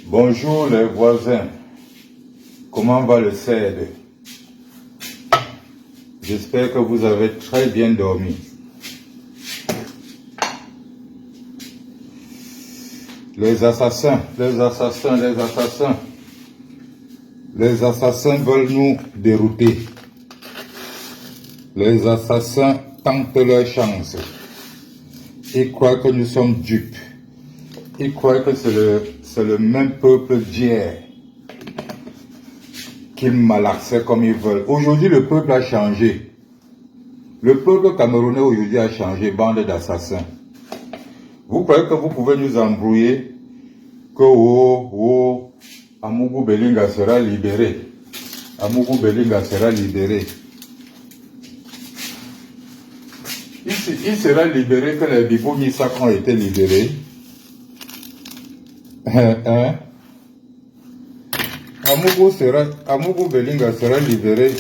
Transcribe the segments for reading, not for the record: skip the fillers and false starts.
Bonjour les voisins, comment va le CED? J'espère que vous avez très bien dormi. Les assassins veulent nous dérouter. Les assassins tentent leur chance. Ils croient que nous sommes dupes. Ils croient que c'est le même peuple d'hier qu'ils malaxaient comme ils veulent. Aujourd'hui, le peuple a changé. Le peuple camerounais aujourd'hui a changé, bande d'assassins. Vous croyez que vous pouvez nous embrouiller? Que Amougou Belinga sera libéré. Amougou Belinga sera libéré. Il sera libéré que les Bibou Misak ont été libérés. Amougou Belinga sera libéré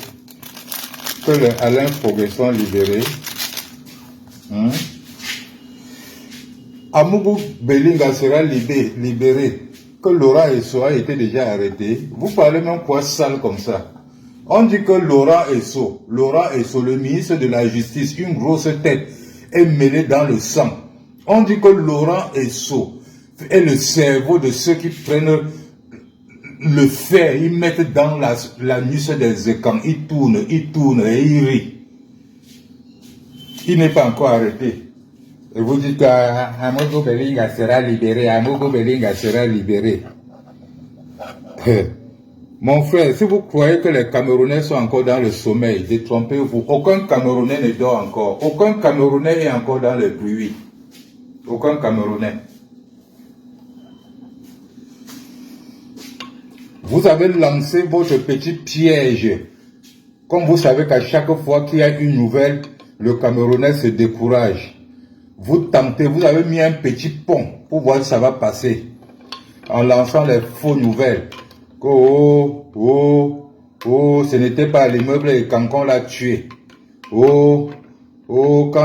que les Alain Foguet sont libérés. Amougou Belinga sera libéré que Laura Esso a été déjà arrêté. Vous parlez même quoi sale comme ça? On dit que Laura Esso, le ministre de la Justice, une grosse tête, est mêlée dans le sang. On dit que Laura Esso est le cerveau de ceux qui prennent le fer, ils mettent dans la nuque des écans, ils tournent et ils rient. Il n'est pas encore arrêté. Et vous dites qu'Amougou Belinga sera libéré, Amougou Belinga sera libéré. Mon frère, si vous croyez que les Camerounais sont encore dans le sommeil, détrompez-vous. Aucun Camerounais ne dort encore. Aucun Camerounais est encore dans le bruit. Aucun Camerounais. Vous avez lancé votre petit piège. Comme vous savez qu'à chaque fois qu'il y a une nouvelle, le Camerounais se décourage. Vous tentez, vous avez mis un petit pont pour voir si ça va passer. En lançant les fausses nouvelles. Ce n'était pas l'immeuble et Cancon l'a tué. Quand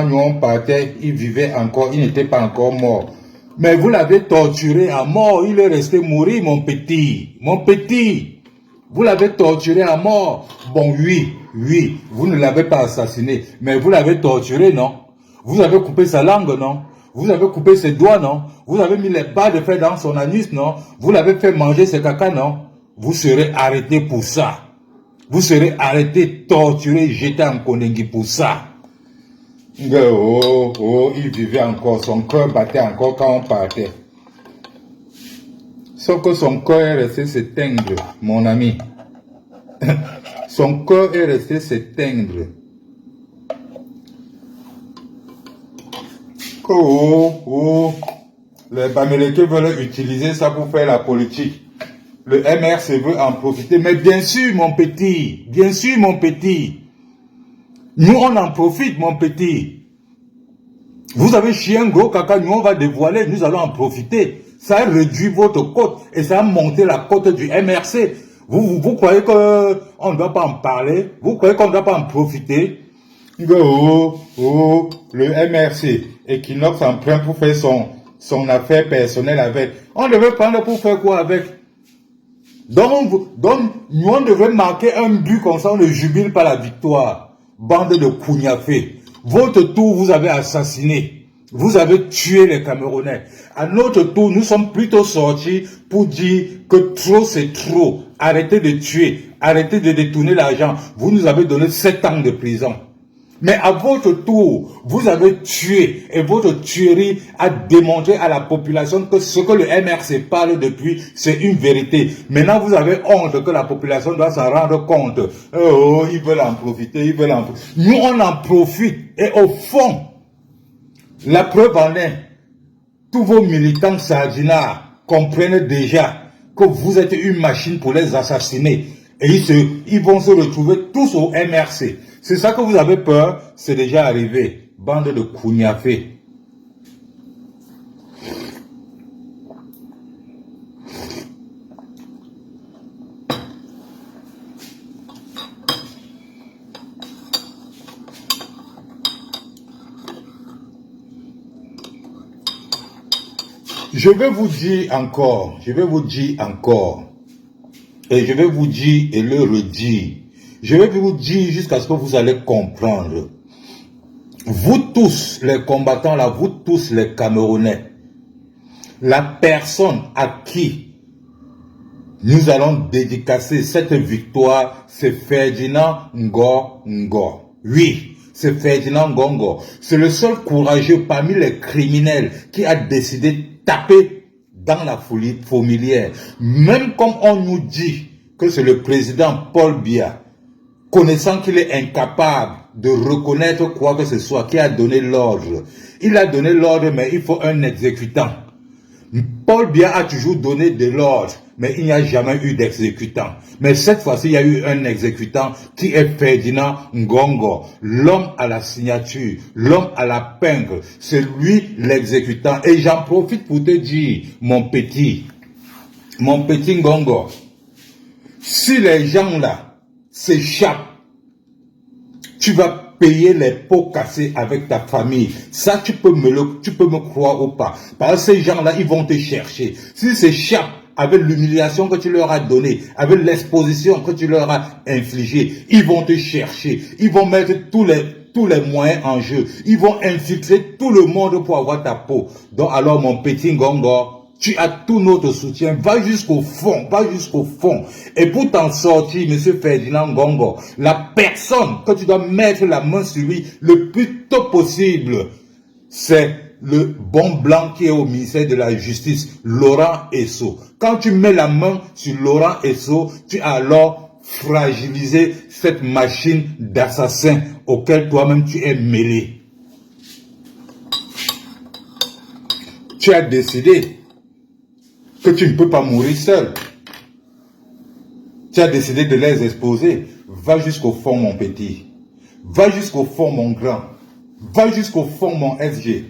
nous partait, il vivait encore, il n'était pas encore mort. Mais vous l'avez torturé à mort, il est resté mourir, mon petit. Mon petit. Vous l'avez torturé à mort. Bon, oui, vous ne l'avez pas assassiné, mais vous l'avez torturé, non? Vous avez coupé sa langue, non? Vous avez coupé ses doigts, non? Vous avez mis les barres de fer dans son anus, non? Vous l'avez fait manger ses caca, non? Vous serez arrêté pour ça. Vous serez arrêté, torturé, jeté en Kondengi pour ça. Il vivait encore, son cœur battait encore quand on partait. Sauf que son cœur est resté s'éteindre, mon ami. Son cœur est resté s'éteindre. Les Bamileke veulent utiliser ça pour faire la politique. Le MRC veut en profiter. Mais bien sûr, mon petit. Bien sûr, mon petit. Nous, on en profite, mon petit. Vous avez chié un gros caca, nous, on va dévoiler, nous allons en profiter. Ça a réduit votre cote et ça a monté la cote du MRC. Vous croyez qu'on ne doit pas en parler? Vous croyez qu'on ne doit pas en profiter? Le MRC, Equinox en prend pour faire son affaire personnelle avec. On devait prendre pour faire quoi avec? Donc, nous, on devrait marquer un but comme ça, on ne jubile pas la victoire. Bande de cougnafés. Votre tour, vous avez assassiné. Vous avez tué les Camerounais. À notre tour, nous sommes plutôt sortis pour dire que trop c'est trop. Arrêtez de tuer. Arrêtez de détourner l'argent. Vous nous avez donné 7 ans de prison. Mais à votre tour, vous avez tué et votre tuerie a démontré à la population que ce que le MRC parle depuis, c'est une vérité. Maintenant, vous avez honte que la population doit s'en rendre compte. Ils veulent en profiter, ils veulent en profiter. Nous, on en profite. Et au fond, la preuve en est, tous vos militants sardinards comprennent déjà que vous êtes une machine pour les assassiner. Et ils vont se retrouver tous au MRC. C'est ça que vous avez peur, c'est déjà arrivé. Bande de cougnafés. Je vais vous dire encore, et je vais vous dire et le redire. Je vais vous dire jusqu'à ce que vous allez comprendre. Vous tous, les combattants là, vous tous les Camerounais, la personne à qui nous allons dédicacer cette victoire, c'est Ferdinand Ngor. Oui, c'est Ferdinand Ngor. C'est le seul courageux parmi les criminels qui a décidé de taper dans la fourmilière. Même comme on nous dit que c'est le président Paul Biya, connaissant qu'il est incapable de reconnaître quoi que ce soit, qui a donné l'ordre. Il a donné l'ordre, mais il faut un exécutant. Paul Biya a toujours donné de l'ordre, mais il n'y a jamais eu d'exécutant. Mais cette fois-ci, il y a eu un exécutant qui est Ferdinand Ngor, l'homme à la signature, l'homme à la pingre. C'est lui l'exécutant. Et j'en profite pour te dire, mon petit Ngor, si les gens là s'échappent, tu vas payer les pots cassés avec ta famille. Ça, tu peux me croire ou pas. Parce que ces gens-là, ils vont te chercher. S'ils s'échappent avec l'humiliation que tu leur as donnée, avec l'exposition que tu leur as infligée, ils vont te chercher. Ils vont mettre tous les moyens en jeu. Ils vont infiltrer tout le monde pour avoir ta peau. Donc alors, mon petit Ngor, tu as tout notre soutien. Va jusqu'au fond, Et pour t'en sortir, monsieur Ferdinand Ngor, la personne que tu dois mettre la main sur lui le plus tôt possible, c'est le bon blanc qui est au ministère de la Justice, Laurent Esso. Quand tu mets la main sur Laurent Esso, tu as alors fragilisé cette machine d'assassin auquel toi-même tu es mêlé. Tu as décidé que tu ne peux pas mourir seul. Tu as décidé de les exposer. Va jusqu'au fond, mon petit. Va jusqu'au fond, mon grand. Va jusqu'au fond, mon SG.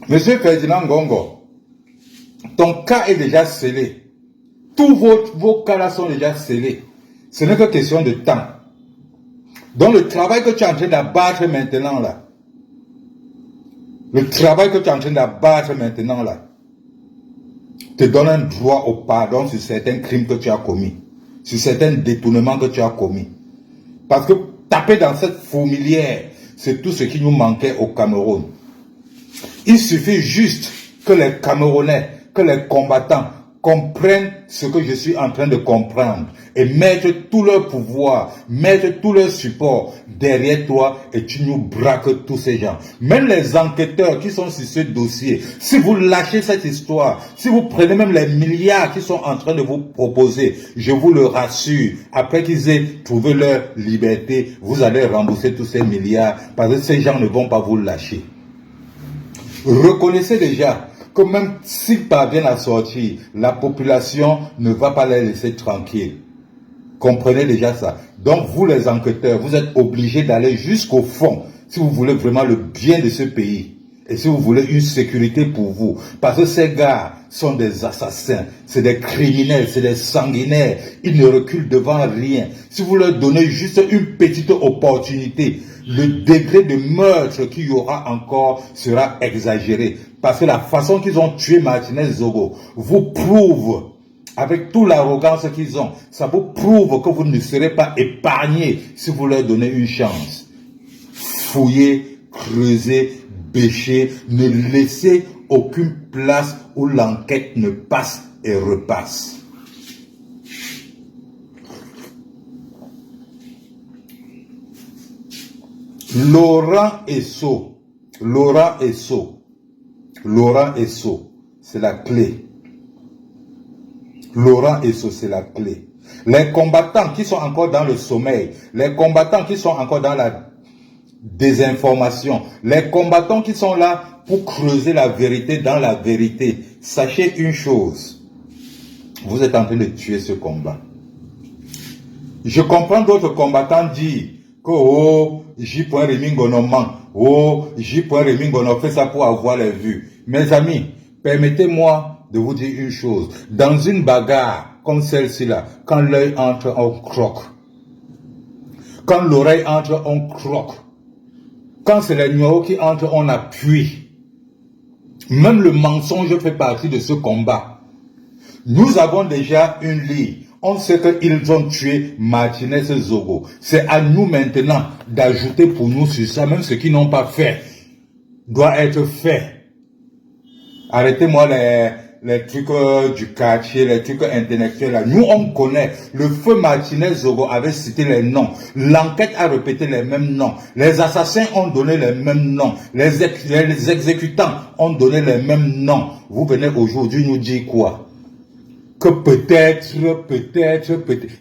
Monsieur Ferdinand Ngor, ton cas est déjà scellé. Tous vos cas là sont déjà scellés. Ce n'est que question de temps. Donc le travail que tu es en train d'abattre maintenant là, te donne un droit au pardon sur certains crimes que tu as commis, sur certains détournements que tu as commis. Parce que taper dans cette fourmilière, c'est tout ce qui nous manquait au Cameroun. Il suffit juste que les Camerounais, que les combattants comprennent ce que je suis en train de comprendre et mettre tout leur pouvoir, mettre tout leur support derrière toi et tu nous braques tous ces gens. Même les enquêteurs qui sont sur ce dossier, si vous lâchez cette histoire, si vous prenez même les milliards qu'ils sont en train de vous proposer, je vous le rassure, après qu'ils aient trouvé leur liberté, vous allez rembourser tous ces milliards parce que ces gens ne vont pas vous lâcher. Reconnaissez déjà que même s'ils parviennent à sortir, la population ne va pas les laisser tranquilles. Comprenez déjà ça. Donc vous les enquêteurs, vous êtes obligés d'aller jusqu'au fond si vous voulez vraiment le bien de ce pays. Et si vous voulez une sécurité pour vous. Parce que ces gars sont des assassins, c'est des criminels, c'est des sanguinaires. Ils ne reculent devant rien. Si vous leur donnez juste une petite opportunité, le degré de meurtre qu'il y aura encore sera exagéré. Parce que la façon qu'ils ont tué Martinez Zogo vous prouve, avec toute l'arrogance qu'ils ont, ça vous prouve que vous ne serez pas épargnés si vous leur donnez une chance. Fouillez, creusez, bêchez, ne laissez aucune place où l'enquête ne passe et repasse. Laurent Esso, c'est la clé. Laurent Esso, c'est la clé. Les combattants qui sont encore dans le sommeil, les combattants qui sont encore dans la désinformation, les combattants qui sont là pour creuser la vérité dans la vérité, sachez une chose, vous êtes en train de tuer ce combat. Je comprends d'autres combattants dire que oh, J. Remingono ment, oh, J. Remingono fait ça pour avoir les vues. Mes amis, permettez-moi de vous dire une chose. Dans une bagarre comme celle-ci là, quand l'œil entre, on croque. Quand l'oreille entre, on croque. Quand c'est les numéros qui entrent, on appuie. Même le mensonge fait partie de ce combat. Nous avons déjà une ligne. On sait qu'ils ont tué Martinez Zogo. C'est à nous maintenant d'ajouter pour nous sur ça, même ce qu'ils n'ont pas fait doit être fait. Arrêtez-moi les trucs du quartier, les trucs intellectuels. Là. Nous, on connaît. Le feu Martinez Zogo avait cité les noms. L'enquête a répété les mêmes noms. Les assassins ont donné les mêmes noms. Les exécutants ont donné les mêmes noms. Vous venez aujourd'hui nous dire quoi? Que peut-être.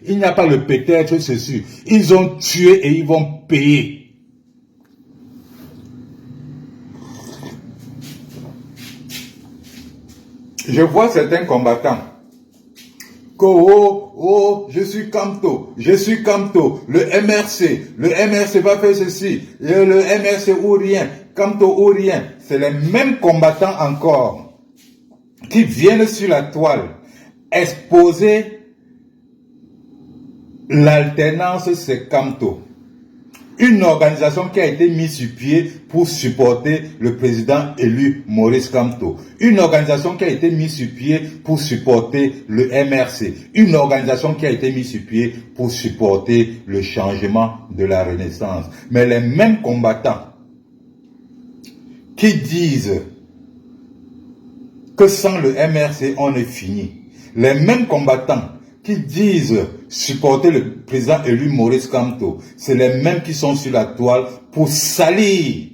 Il n'y a pas le peut-être, c'est sûr. Ils ont tué et ils vont payer. Je vois certains combattants. Je suis Kamto, le MRC va faire ceci, le MRC ou rien, Kamto ou rien. C'est les mêmes combattants encore qui viennent sur la toile exposer l'alternance, c'est Kamto. Une organisation qui a été mise sur pied pour supporter le président élu Maurice Kamto. Une organisation qui a été mise sur pied pour supporter le MRC. Une organisation qui a été mise sur pied pour supporter le changement de la Renaissance. Mais les mêmes combattants qui disent que sans le MRC, on est fini. Les mêmes combattants qui disent supporter le président élu Maurice Kamto, c'est les mêmes qui sont sur la toile pour salir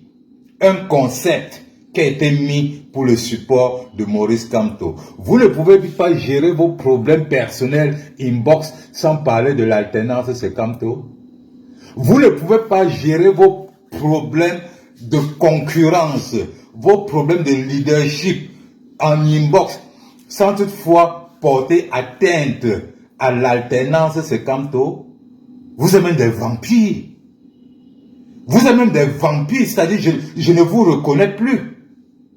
un concept qui a été mis pour le support de Maurice Kamto. Vous ne pouvez pas gérer vos problèmes personnels inbox sans parler de l'alternance, c'est Kamto. Vous ne pouvez pas gérer vos problèmes de concurrence, vos problèmes de leadership en inbox sans toutefois porter atteinte à l'alternance, c'est Kamto. Vous êtes même des vampires. Vous êtes même des vampires, c'est-à-dire je ne vous reconnais plus.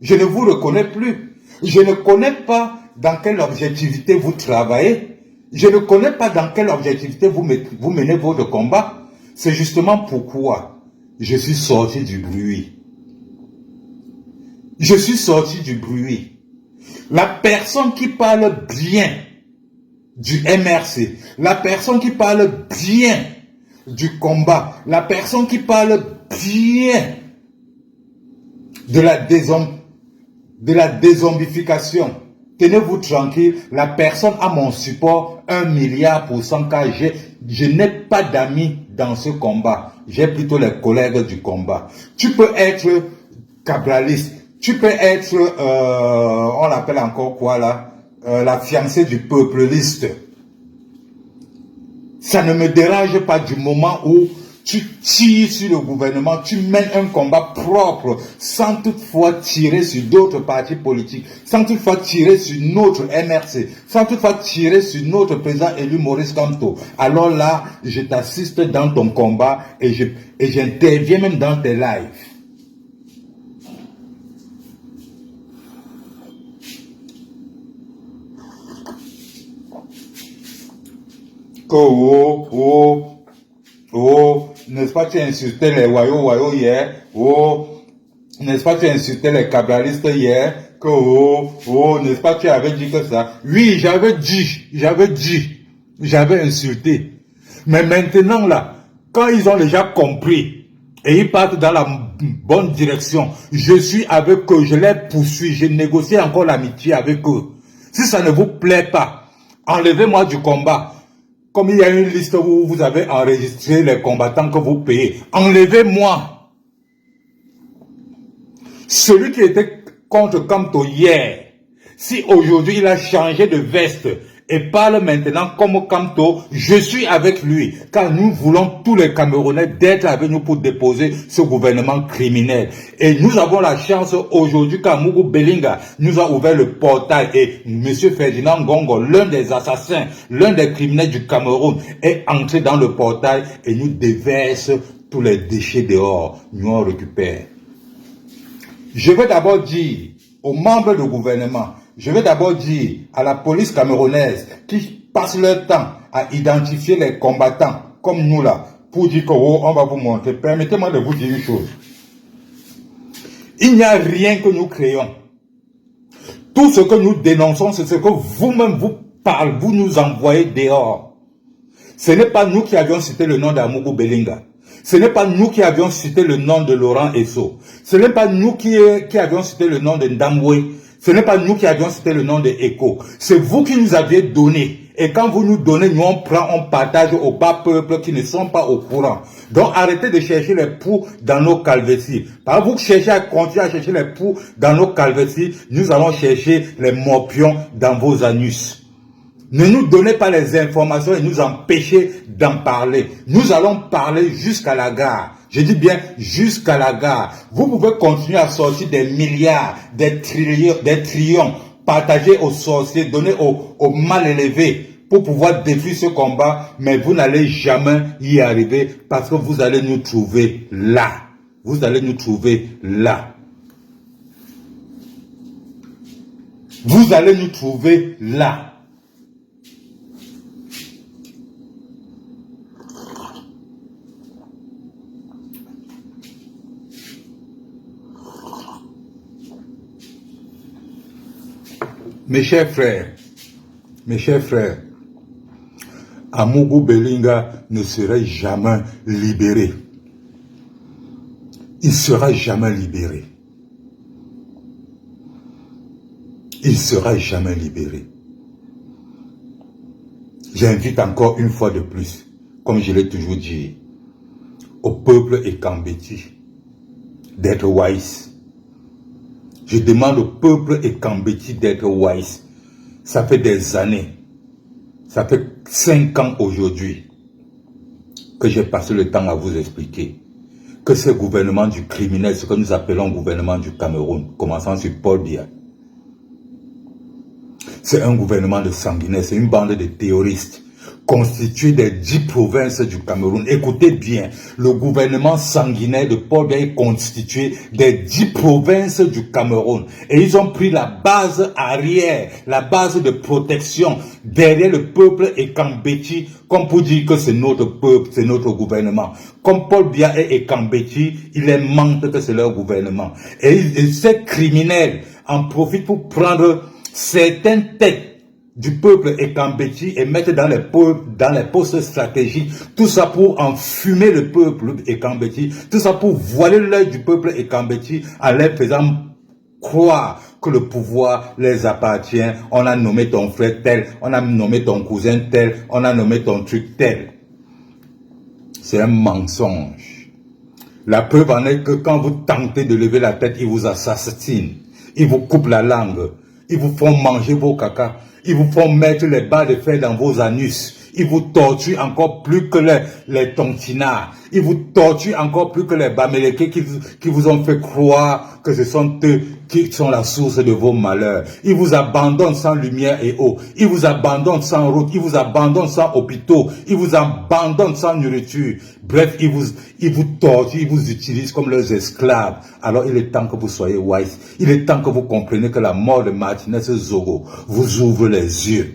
Je ne vous reconnais plus. Je ne connais pas dans quelle objectivité vous travaillez. Je ne connais pas dans quelle objectivité vous menez votre combat. C'est justement pourquoi je suis sorti du bruit. Je suis sorti du bruit. La personne qui parle bien du MRC, la personne qui parle bien du combat, la personne qui parle bien de la dézombification, tenez-vous tranquille, la personne a mon support 1 milliard% car je n'ai pas d'amis dans ce combat. J'ai plutôt les collègues du combat. Tu peux être cabraliste, tu peux être, on l'appelle encore quoi là, la fiancée du peupliste. Ça ne me dérange pas du moment où tu tires sur le gouvernement, tu mènes un combat propre, sans toutefois tirer sur d'autres partis politiques, sans toutefois tirer sur notre MRC, sans toutefois tirer sur notre président élu Maurice Kamto. Alors là, je t'assiste dans ton combat et j'interviens même dans tes lives. N'est-ce pas, tu insultais les Wayo hier, n'est-ce pas, tu insultais les cabralistes hier, n'est-ce pas, tu avais dit que ça. Oui, j'avais insulté. Mais maintenant là, quand ils ont déjà compris, et ils partent dans la bonne direction, je suis avec eux, je les poursuis, je négocie encore l'amitié avec eux. Si ça ne vous plaît pas, enlevez-moi du combat. Comme il y a une liste où vous avez enregistré les combattants que vous payez, enlevez-moi. Celui qui était contre Kamto hier, si aujourd'hui il a changé de veste et parle maintenant comme Kamto, je suis avec lui, car nous voulons tous les Camerounais d'être avec nous pour déposer ce gouvernement criminel. Et nous avons la chance aujourd'hui qu'Amougou Belinga nous a ouvert le portail et M. Ferdinand Gongo, l'un des assassins, l'un des criminels du Cameroun, est entré dans le portail et nous déverse tous les déchets dehors. Nous on récupère. Je veux d'abord dire aux membres du gouvernement, je vais d'abord dire à la police camerounaise qui passe leur temps à identifier les combattants comme nous là, pour dire qu'on va vous montrer. Permettez-moi de vous dire une chose. Il n'y a rien que nous créons. Tout ce que nous dénonçons, c'est ce que vous-même vous parlez, vous nous envoyez dehors. Ce n'est pas nous qui avions cité le nom d'Amougou Belinga. Ce n'est pas nous qui avions cité le nom de Laurent Esso. Ce n'est pas nous qui avions cité le nom de Ndamwe. Ce n'est pas nous qui avions cité le nom de Eko. C'est vous qui nous aviez donné. Et quand vous nous donnez, nous on prend, on partage aux bas peuples qui ne sont pas au courant. Donc arrêtez de chercher les poux dans nos calvéties. Par vous cherchez à continuer à chercher les poux dans nos calvéties, nous allons chercher les morpions dans vos anus. Ne nous donnez pas les informations et nous empêchez d'en parler. Nous allons parler jusqu'à la gare. Je dis bien jusqu'à la gare. Vous pouvez continuer à sortir des milliards, des trillions, partager aux sorciers, donner aux mal élevés pour pouvoir défier ce combat, mais vous n'allez jamais y arriver parce que vous allez nous trouver là. Vous allez nous trouver là. Vous allez nous trouver là. Mes chers frères, Amougou Belinga ne serait jamais libéré. Il sera jamais libéré. Il sera jamais libéré. J'invite encore une fois de plus, comme je l'ai toujours dit, au peuple Ekambeti d'être wise. Je demande au peuple Ekambeti d'être wise. Ça fait des années, ça fait 5 ans aujourd'hui que j'ai passé le temps à vous expliquer que ce gouvernement du criminel, ce que nous appelons gouvernement du Cameroun, commençant sur Paul Biya, c'est un gouvernement de sanguinaires, c'est une bande de terroristes constituée des 10 provinces du Cameroun. Écoutez bien, le gouvernement sanguinaire de Paul Biya est constitué des 10 provinces du Cameroun. Et ils ont pris la base arrière, la base de protection derrière le peuple Ekambeti, comme pour dire que c'est notre peuple, c'est notre gouvernement. Comme Paul Biya et Ekambeti, il les manque que c'est leur gouvernement. Et ces criminels en profitent pour prendre certaines têtes du peuple Ekambeti et mettre dans les postes stratégiques, tout ça pour enfumer le peuple Ekambeti, tout ça pour voiler l'œil du peuple Ekambeti en leur faisant croire que le pouvoir les appartient. On a nommé ton frère tel, on a nommé ton cousin tel, on a nommé ton truc tel. C'est un mensonge. La preuve en est que quand vous tentez de lever la tête, ils vous assassinent, ils vous coupent la langue, ils vous font manger vos caca. Ils vous font mettre les barres de fer dans vos anus. Ils vous torturent encore plus que les tontinards. Ils vous torturent encore plus que les Bamileke qui vous ont fait croire que ce sont eux qui sont la source de vos malheurs. Ils vous abandonnent sans lumière et eau. Ils vous abandonnent sans route. Ils vous abandonnent sans hôpitaux. Ils vous abandonnent sans nourriture. Bref, ils vous torturent, ils vous utilisent comme leurs esclaves. Alors il est temps que vous soyez wise. Il est temps que vous compreniez que la mort de Martinez Zogo vous ouvre les yeux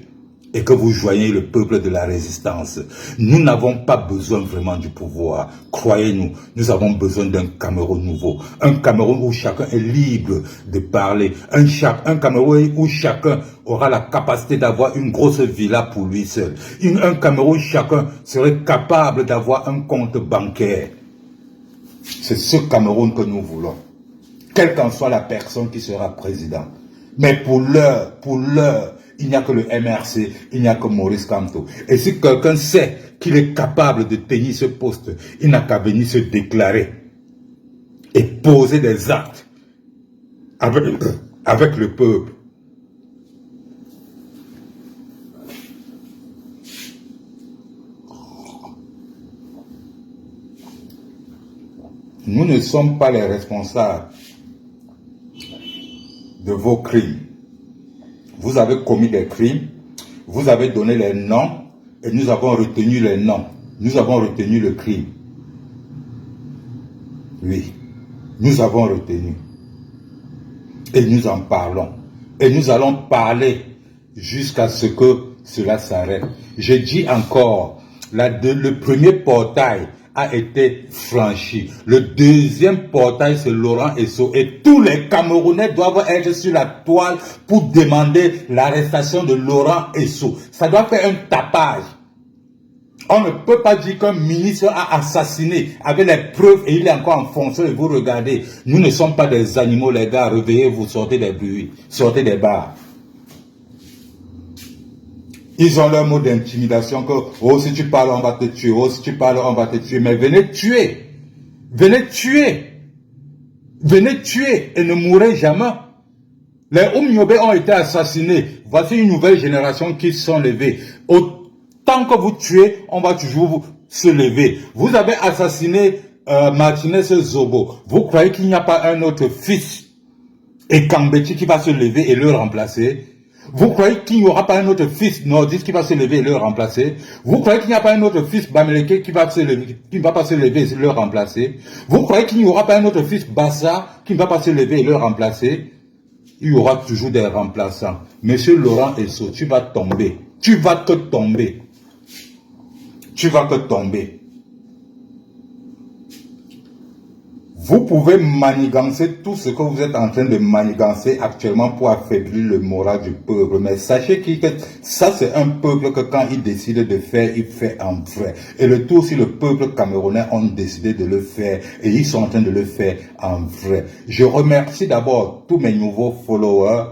et que vous joignez le peuple de la résistance. Nous n'avons pas besoin vraiment du pouvoir. Croyez-nous, nous avons besoin d'un Cameroun nouveau. Un Cameroun où chacun est libre de parler. Un Cameroun où chacun aura la capacité d'avoir une grosse villa pour lui seul. Un Cameroun où chacun serait capable d'avoir un compte bancaire. C'est ce Cameroun que nous voulons. Quelle qu'en soit la personne qui sera président. Mais pour l'heure, il n'y a que le MRC, il n'y a que Maurice Kamto. Et si quelqu'un sait qu'il est capable de tenir ce poste, il n'a qu'à venir se déclarer et poser des actes avec le peuple. Nous ne sommes pas les responsables de vos crimes. Vous avez commis des crimes, vous avez donné les noms et nous avons retenu les noms. Nous avons retenu le crime. Oui, nous avons retenu. Et nous en parlons. Et nous allons parler jusqu'à ce que cela s'arrête. Je dis encore, le premier portail a été franchi. Le deuxième portail, c'est Laurent Esso. Et tous les Camerounais doivent être sur la toile pour demander l'arrestation de Laurent Esso. Ça doit faire un tapage. On ne peut pas dire qu'un ministre a assassiné avec les preuves et il est encore en fonction et vous regardez. Nous ne sommes pas des animaux, les gars. Réveillez-vous, sortez des bruits, sortez des bars. Ils ont leur mot d'intimidation que, oh, si tu parles, on va te tuer. Oh, si tu parles, on va te tuer. Mais venez tuer. Venez tuer. Venez tuer et ne mourrez jamais. Les Oumniobé ont été assassinés. Voici une nouvelle génération qui sont levées. Autant que vous tuez, on va toujours se lever. Vous avez assassiné Martinez Zobo. Vous croyez qu'il n'y a pas un autre fils et Kambeti qui va se lever et le remplacer? Vous croyez qu'il n'y aura pas un autre fils nordiste qui va se lever et le remplacer? Vous croyez qu'il n'y a pas un autre fils Bameleke qui va ne va pas se lever et le remplacer? Vous croyez qu'il n'y aura pas un autre fils Bassa qui ne va pas se lever et le remplacer? Il y aura toujours des remplaçants. Monsieur Laurent Esso, tu vas tomber. Tu vas que tomber. Tu vas que tomber. Vous pouvez manigancer tout ce que vous êtes en train de manigancer actuellement pour affaiblir le moral du peuple. Mais sachez que ça, c'est un peuple que quand il décide de faire, il fait en vrai. Et le tout aussi, le peuple camerounais ont décidé de le faire. Et ils sont en train de le faire en vrai. Je remercie d'abord tous mes nouveaux followers.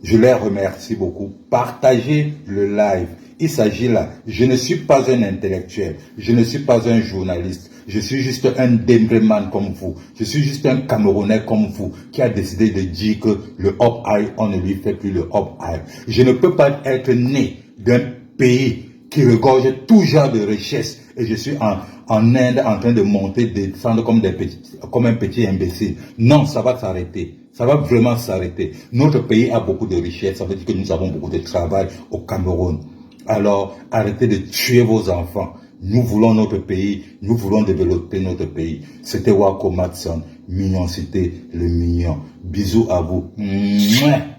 Je les remercie beaucoup. Partagez le live. Il s'agit là, je ne suis pas un intellectuel, je ne suis pas un journaliste, je suis juste un Dembreman comme vous, je suis juste un Camerounais comme vous, qui a décidé de dire que le Hop High, on ne lui fait plus le Hop High. Je ne peux pas être né d'un pays qui regorge tout genre de richesses et je suis en Inde en train de monter, descendre comme un petit imbécile. Non, ça va s'arrêter. Ça va vraiment s'arrêter. Notre pays a beaucoup de richesses, ça veut dire que nous avons beaucoup de travail au Cameroun. Alors, arrêtez de tuer vos enfants. Nous voulons notre pays, nous voulons développer notre pays. C'était Wako Matson, Mignon Cité, le mignon. Bisous à vous. Mouah.